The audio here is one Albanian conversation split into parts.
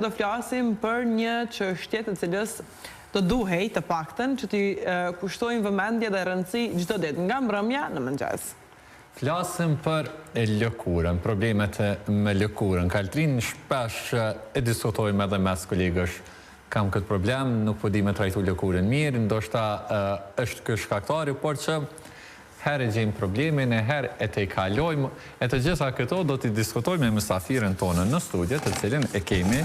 Do flasim për një çështje të cilës të duhej të paktën që t'i kushtojmë vëmendje dhe rëndësi çdo ditë nga mbrëmja në mëngjes. Flasim për lëkurën, problemet me lëkurën. Kaltrin shpesh e diskutojmë edhe mes kolegësh. Kam këtë problem, nuk po di me trajtu lëkurën mirë, ndoshta është ky shkaktari, por që herë e gjejmë problemin, e herë e te i kalojmë, e të gjitha këto do t'i diskutojmë me mësafirin tonë në studio, të cilin e kemi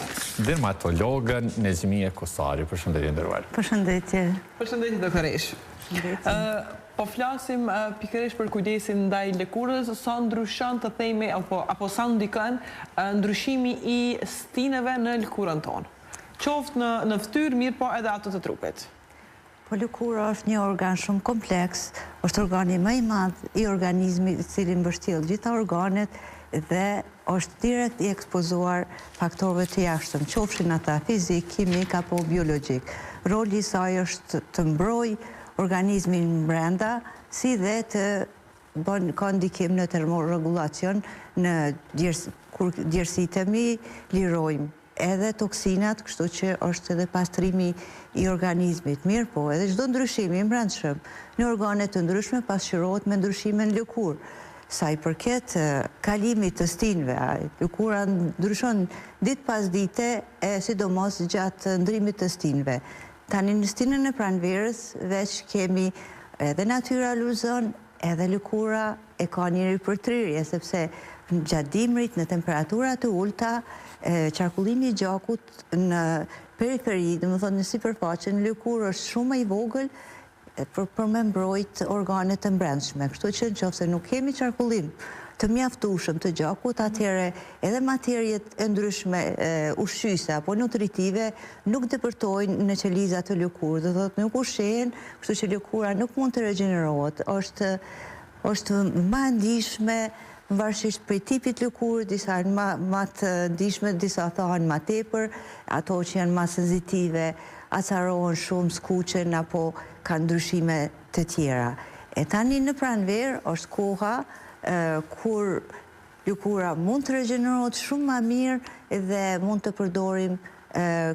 dermatologën Nezmije Kusari. Përshëndetje nderuar. Përshëndetje. Përshëndetje doktoresh. Po flasim pikërisht për kujdesin ndaj lëkurës, sa ndryshon të themi apo sa ndikon ndryshimi i stineve në lëkurën tonë. Qoftë në fytyrë, mirë po edhe ato të trupit. Po lëkura është një organ shumë kompleks, është organi më i madh i organizmit i cili mbështjell gjitha organet dhe është direkt i ekspozuar faktorëve të jashtëm, qofshin ata fizik, kimik apo biologjik. Roli i saj është të mbrojë organizmin brenda, si dhe të ka ndikim në termorregulacion në kur djersitemi, lirojmë edhe toksinat, kështu që është edhe pastrimi i organizmit. Mirë po, edhe çdo ndryshim i brendshëm në organe të ndryshme pasqyrohet me ndryshime në lëkurë. Sa i përket kalimit të stinëve, lëkura ndryshon ditë pas dite, sidomos gjatë ndrimit të stinëve. Tani në stinën e pranverës veç kemi edhe natyra lulëzon, edhe lëkura e ka një ripërtrirje, sepse gjatë dimrit në temperatura të ulta, qarkullimi i gjakut në periferi, dhe më thonë në sipërfaqe, në lëkurë është shumë i vogël për me mbrojt organet të brendshme. Kështu që nëse nuk kemi qarkullim të mjaftueshëm të gjakut, atëherë edhe materjet e ndryshme ushqyese apo nutritive nuk depërtojnë në qelizat të lëkurës, do thotë nuk ushqehen, kështu që lëkura nuk mund të regjenerohet. Është më e ndihshme varësisht prej tipit lëkurë, disa janë më të ndihshme, disa thohen më tepër, ato që janë më senzitive, acarohen shumë, skuqen apo kanë ndryshime të tjera. E tani në pranverë është koha kur lëkura mund të regjenerohet shumë më mirë dhe mund të përdorim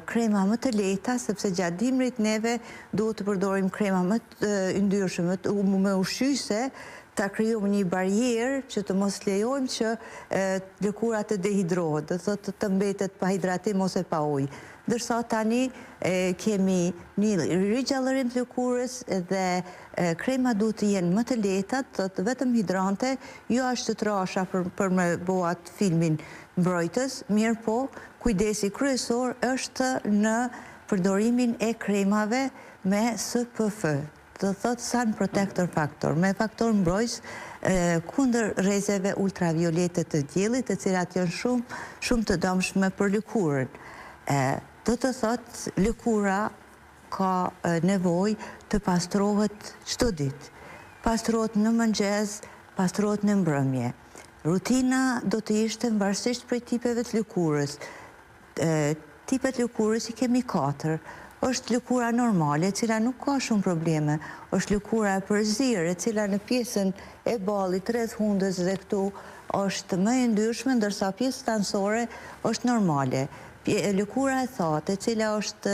krema më të lehta, sepse gjatë dimrit neve duhet të përdorim krema më të yndyrshme, më ushqyese, ta krijojmë një barierë që të mos lejojmë që lëkura të dehidrohet, do thotë të mbetet pa hidratim ose pa ujë. Ndërsa tani kemi një rigjallërim të lëkurës dhe krema duhet të jenë më të lehta, të vetëm hidrante, jo ashtu të trasha për me boat filmin mbrojtës, mirë po, kujdesi kryesor është në përdorimin e kremave me SPF. Do thotë Sun Protector Factor, me faktor mbrojtës kundër rrezeve ultraviolete të diellit, të cilat janë shumë të dëmshme për lëkurën. Do të thotë lëkura ka nevojë të pastrohet çdo ditë. Pastrohet në mëngjes, pastrohet në mbrëmje. Rutina do të ishte varësisht prej tipeve të lëkurës. Tipet lëkurës i kemi 4. Është lëkura normale, e cila nuk ka shumë probleme. Është lëkura e përzirë, e cila në pjesën e ballit rreth hundës dhe këtu është më e ndryshme, ndërsa pjesë tanësore është normale. Lëkura e thatë, e cila është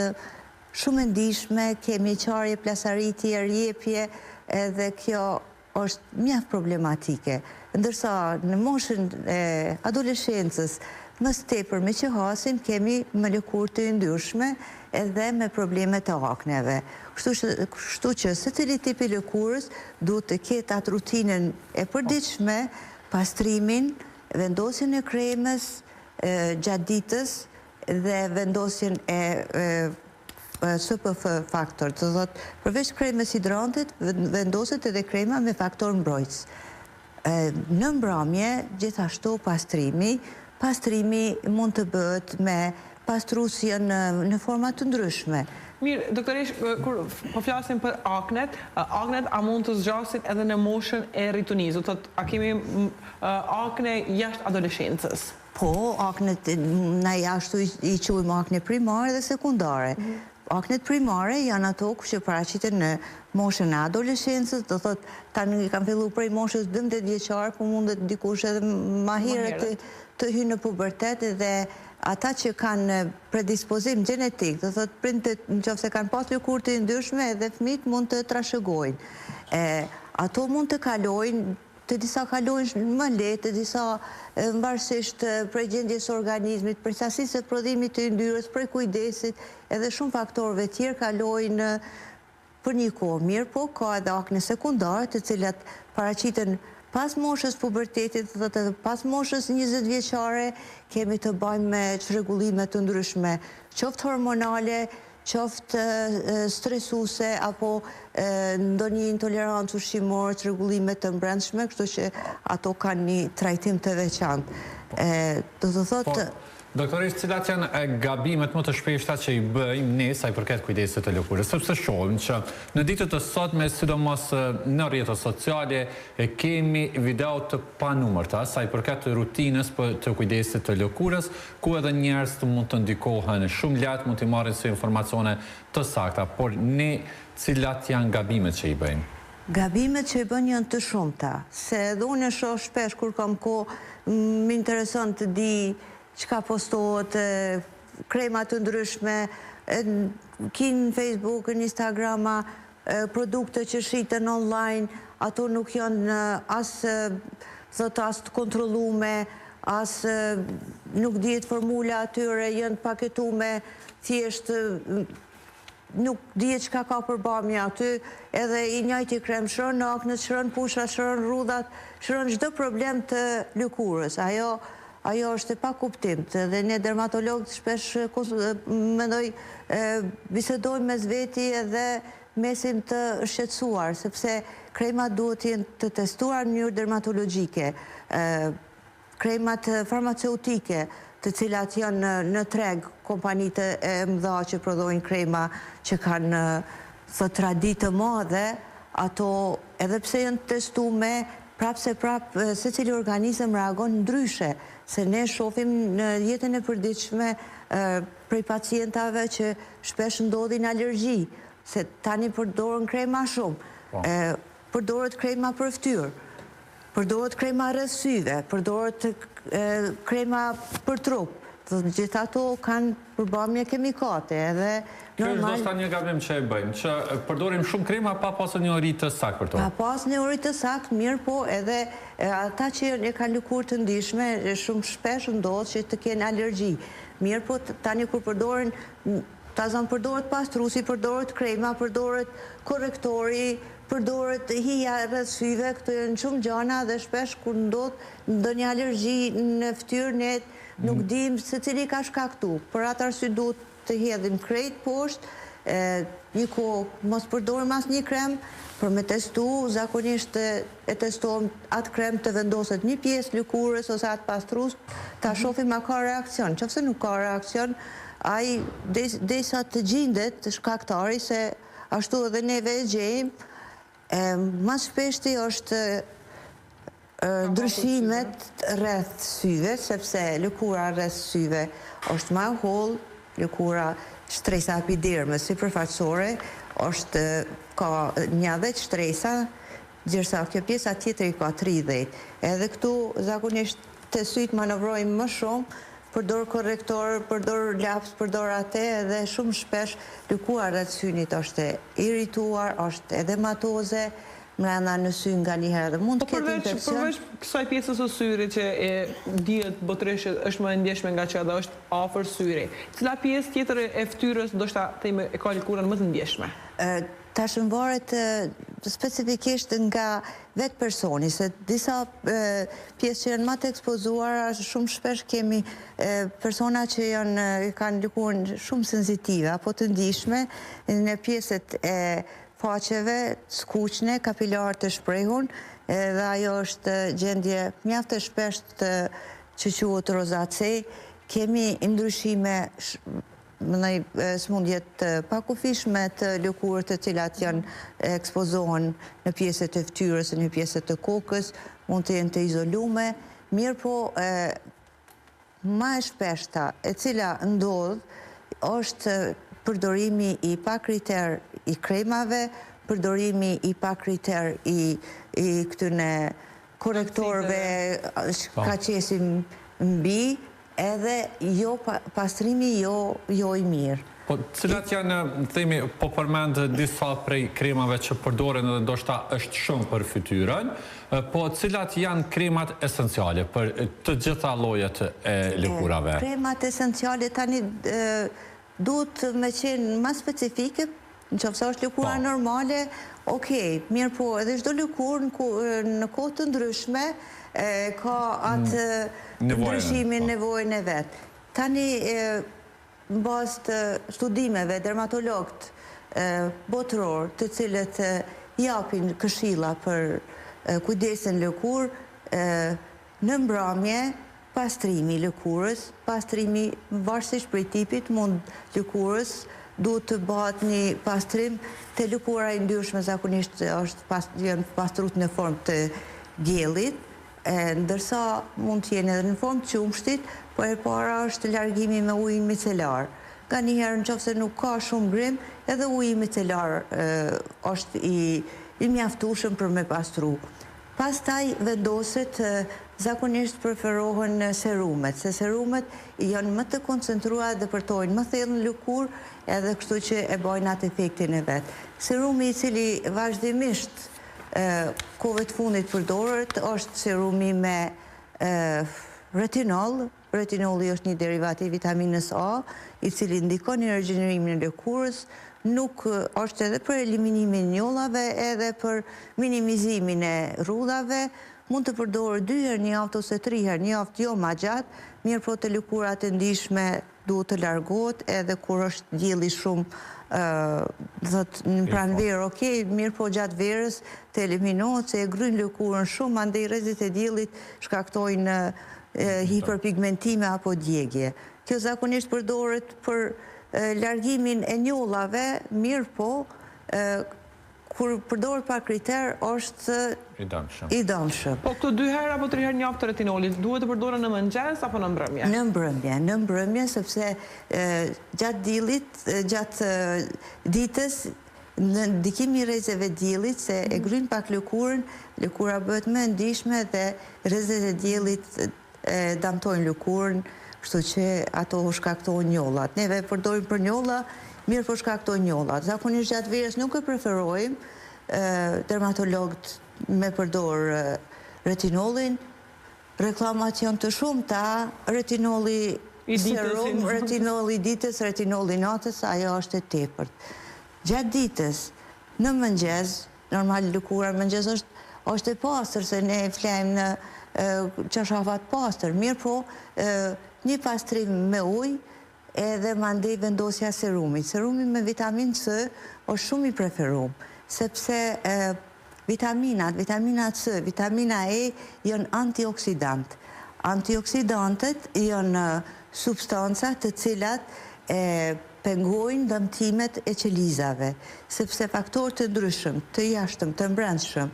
shumë e ndihshme, kemi qarje, plasaritje, rjepje, edhe kjo është mjaft problematike. Ndërsa në moshën e adoleshencës, më tepër me që hasim, kemi me lëkurë të ndryshme edhe me probleme të akneve. Kështu që secili tipi lëkurës duhet të ketë atë rutinën e përditshme, pastrimin, vendosjen e kremës gjatë ditës dhe vendosjen e SPF faktor. Do thotë, përveç kremës hidrantit, vendoset edhe krema me faktor mbrojtës. Në mbrëmje, gjithashtu pastrimi mund të bëhet me pastrusje në forma të ndryshme. Mirë, doktoresh, kur po flasim për aknet a mund të zgjasin edhe në moshën e ritunisë? A kemi akne jashtë adoleshencës? Po, aknet na jashtu i quajmë akne primare dhe sekundare. Aknet primare janë ato që paraqiten në moshën e adoleshencës, do thotë tani kanë filluar prej moshës 12 vjeçare, po mundet dikush edhe më herët të hyjë në pubertet dhe ata që kanë predispozim genetik, do thotë prindët nëse kanë pas lëkurë të ndryshme dhe fëmijët mund të trashëgojnë. Ato mund të kalojnë, të disa kalojnë më lehtë, të disa varësisht prej gjendjes së organizmit, prej sasisë së prodhimit të yndyrës, prej kujdesit, edhe shumë faktorëve tjerë kalojnë për një kohë. Mirë po, ka edhe akne sekundare, të cilat paraqiten pas moshës pubertetit, dhe pas moshës 20 vjeçare, kemi të bëjmë me çrregullime të ndryshme, qoftë hormonale, qoftë stresuse, apo ndonjë intolerancë ushqimore, çrregullime të brendshme, kështu që ato kanë një trajtim të veçantë. Do të thotë... Doktorisht, cilat janë gabimet më të shpeshta që i bëjmë ne sa i përket kujdesit të lëkurës? Sepse shohim që në ditët e sotme, sidomos në rrjetet sociale, kemi video të panumërta sa i përket të rutinës të kujdesit të lëkurës, ku edhe njerëz mund të ndikohen shumë lehtë, mund të marrin si informacione të sakta, por ne cilat janë gabimet që i bëjmë? Gabimet që i bëjnë janë të shumta, se edhe unë shoh shpesh kur kam kohë, më intereson të di çka postohet, krema të ndryshme, kinë Facebook, në Instagrama, produkte që shiten online, ato nuk janë as të kontrollume, as nuk dihet formula atyre, janë paketume, thjesht nuk dihet çka ka përbamja aty, edhe i njëjti krem shëron aknet, shëron pushrat, shëron rrudhat, shëron çdo problem të lëkurës. Ajo është e pa kuptim, dhe ne dermatologët shpesh mendoj bisedojmë mes veti edhe mesim të shqetësuar, sepse kremat duhet të jenë të testuar në mënyrë dermatologjike, kremat farmaceutike, të cilat janë në treg, kompanitë e mëdha që prodhojnë krema që kanë traditë të madhe, ato edhe pse janë testume, se cili organizëm reagon ndryshe, se ne shohim në jetën e përditshme prej pacientave që shpesh ndodhin alergji, se tani përdoren krema shumë, përdoret krema për fytyrë, përdoret krema rreth syve, përdoret krema për trup, gjitha ato kanë përbamje kemikate, edhe kjo është ndoshta një gabim që e bëjmë, që përdorim shumë krema pa pasur një uri të saktë për to. Pa pasur një uri të saktë, mirë po, edhe ata që e kanë lëkurë të ndihshme, shumë shpesh ndodh që të kenë alergji. Mirë po, tani kur përdoren, përdoret pastruesi, përdoret krema, përdoret korrektori, përdoret hija rreth syve, këto janë shumë gjana dhe shpesh kur ndodh ndonjë alergji në fytyrë, ne nuk dim se cili ka shkaktu. Për atë arsye duhet të hedhim krejt poshtë, një kohë mos përdorim asnjë krem, për me testu, zakonisht e testohem atë krem të vendoset një pjesë lëkurës ose atë pastrues, ta shohim a ka reakcion. Nëse nuk ka reakcion, ai derisa të gjendet shkaktari, se ashtu edhe neve e gjejmë, më shpeshti është ndryshimet rreth syve, sepse lëkura rreth syve është më e hollë, lëkura shtresa epidermës sipërfaqësore është ka 10 shtresa, ndërsa kjo pjesa tjetër i ka 30. Edhe këtu zakonisht të syt manovrojmë më shumë, përdor korrektor, përdor laps, përdor atë, edhe shumë shpesh lëkura rreth synit është irrituar, është edematoze, mrena në sy nga njëherë dhe mund të ketë infekcion. Përveç kësaj pjesës së syrit që dihet botërisht është më e ndjeshme nga që edhe është afër syri, cila pjesë tjetër e fytyrës ndoshta themi e ka lëkurën më të ndjeshme? Tash varet specifikisht nga vetë personi, se disa pjesë që janë më të ekspozuara, shumë shpesh kemi persona që kanë lëkurën shumë senzitive apo të ndjeshme në pjesët e faqeve, skuqne, kapilar të shprehur, dhe ajo është gjendje mjaft e shpesht që quhet rozace. Kemi ndryshime smundjet të pakufishme të lëkurës të cilat ekspozohen në pjesët e fytyrës, në pjesët e kokës, mund të jenë të izolume, mirë po më e shpeshta e cila ndodh është përdorimi i pa kriter i kremave, përdorimi i pa kriter i këtyne korrektorëve ka qesim mbi, edhe pastrimi jo I mirë. Po, cilat janë, themi, po përmend disa prej kremave që përdoren edhe ndoshta është shumë për fytyrën, po cilat janë kremat esenciale për të gjitha llojet e lëkurave? Kremat esenciale tani duhet me qenë më specifike, nëse është lëkura normale, okej, mirë po, edhe çdo lëkurë në kohë të ndryshme ka atë ndryshimin, nevojën e vet. Tani në bazë të studimeve dermatologët botëror, të cilët japin këshilla për kujdesin lëkurë, në mbrëmje pastrimi I lëkurës, pastrimi varësisht prej tipit mund lëkurës duhet të bëhet një pastrim të lëkura I ndryshme zakonisht janë pastruar në formë të diellit, ndërsa mund të jenë edhe në formë të qumshtit, po e para është largimi me ujin micelar. Ka njëherë nëse nuk ka shumë grim, edhe uji micelar është I mjaftueshëm për me pastru. Pastaj vendoset zakonisht preferohen serumet, se serumet janë më të koncentruar dhe dëpërtojnë më thellë në lëkurë, edhe kështu që e bojnë atë efektin e vet. Serumi I cili vazhdimisht kohëve të fundit përdoret është serumi me retinol. Retinoli është një derivat I vitaminës A, I cili ndikon në rigjenerimin e lëkurës, nuk është edhe për eliminimin e njollave, edhe për minimizimin e rrudhave, mund të përdoret 2 herë në javë ose 3 herë në javë, jo më gjatë, mirë po të lëkurat e ndihshme duhet të largohet, edhe kur është dielli shumë në pranverë, okej, mirë po gjatë verës të eliminohet se e gryn lëkurën shumë, andaj rrezet e diellit shkaktojnë hiperpigmentime apo djegje. Kjo zakonisht përdoret për largimin e njollave, mirë po, kur përdoret pa kriter, është I dëmshëm. Po këto 2 herë apo 3 herë në javë të retinolit, duhet të përdoren në mëngjes apo në mbrëmje? Në mbrëmje, sepse gjatë diellit, gjatë ditës, në ndikimi I rrezeve diellit, se e gryn pak lëkurën, lëkura bëhet më e ndihshme dhe rrezet e diellit damtojnë lëkurën, kështu që ato shkaktojnë njollat. Neve përdorim për njolla, mirë po shkaktojnë njollat. Zakonisht gjatë verës nuk e preferojmë, dermatologët me përdor retinolin, reklamat janë të shumta, retinoli serum, retinoli ditës, retinoli natës, ajo është e tepërt. Gjatë ditës, në mëngjes, normal lëkura në mëngjes është e pastër, se ne flejmë në çarshafat pastër, mirë po, një pastrim me ujë, edhe mandej vendosja serumit. Serumi me vitamin C është shumë I preferuar, sepse vitamina C, vitamina E janë antioksidant. Antioksidantet janë substanca të cilat pengojnë dëmtimet e qelizave, sepse faktorë të ndryshëm, të jashtëm, të brendshëm,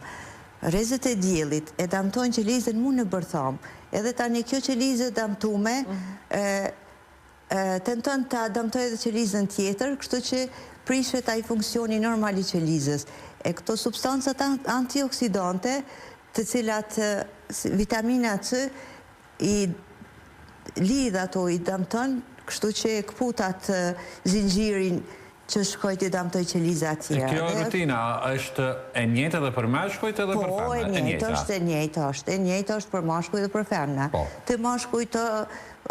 rrezet e diellit e damtojnë qelizën mu në bërtham, edhe tani kjo qelizë damtume tenton të damtojë edhe qelizën tjetër, kështu që prishet ai funksioni normal I qelizës. E këto substancat antioksidante, të cilat vitamina C I lidh ato, I damton, kështu që këputat zinxhirin që shkojt I damtoj qeliza tjera. Kjo rutina është e njëjtë edhe për mashkujt edhe për femna? Po, e njëjtë është për mashkujt dhe për femna. Të mashkujt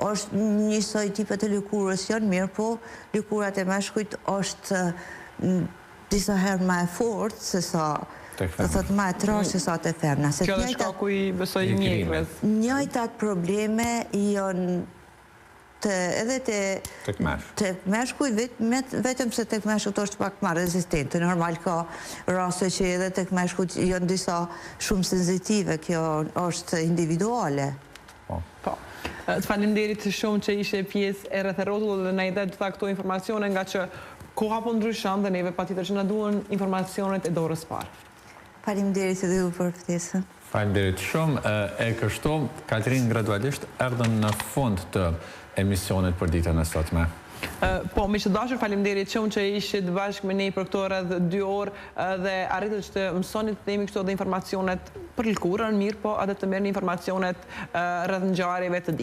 është njësoj tipet e lëkurës janë mirë, po lëkurat e mashkujt është disa herë më e fortë se sa do thot më e trashë se sa të femna. Kjo dhe shkaku I besoj mjekëve. Njëjtat probleme janë edhe të meshkujt, vetëm se të meshkujt është pak më rezistente. Normal ka raste që edhe të meshkujt janë disa shumë senzitive, kjo është individuale. Po. Të faleminderit shumë që ishe pjesë e Rreth e Rrotullit dhe na I dhe të këto informacione, nga që koha po ndryshon dhe neve patjetër që na duhen informacionet e dorës parë. Faleminderit edhe ju për ftesën. Faleminderit shumë. E kështu, Kaltrin gradualisht erdhën në fund të emisionet për ditën e sotme. Po, miq të dashur, faleminderit shumë që ishit bashkë me ne për këto rreth 2 orë dhe arritët që të mësoni të themi këto dhe informacionet për lëkurën, mirë po edhe të merrni informacionet rreth ngjarjeve të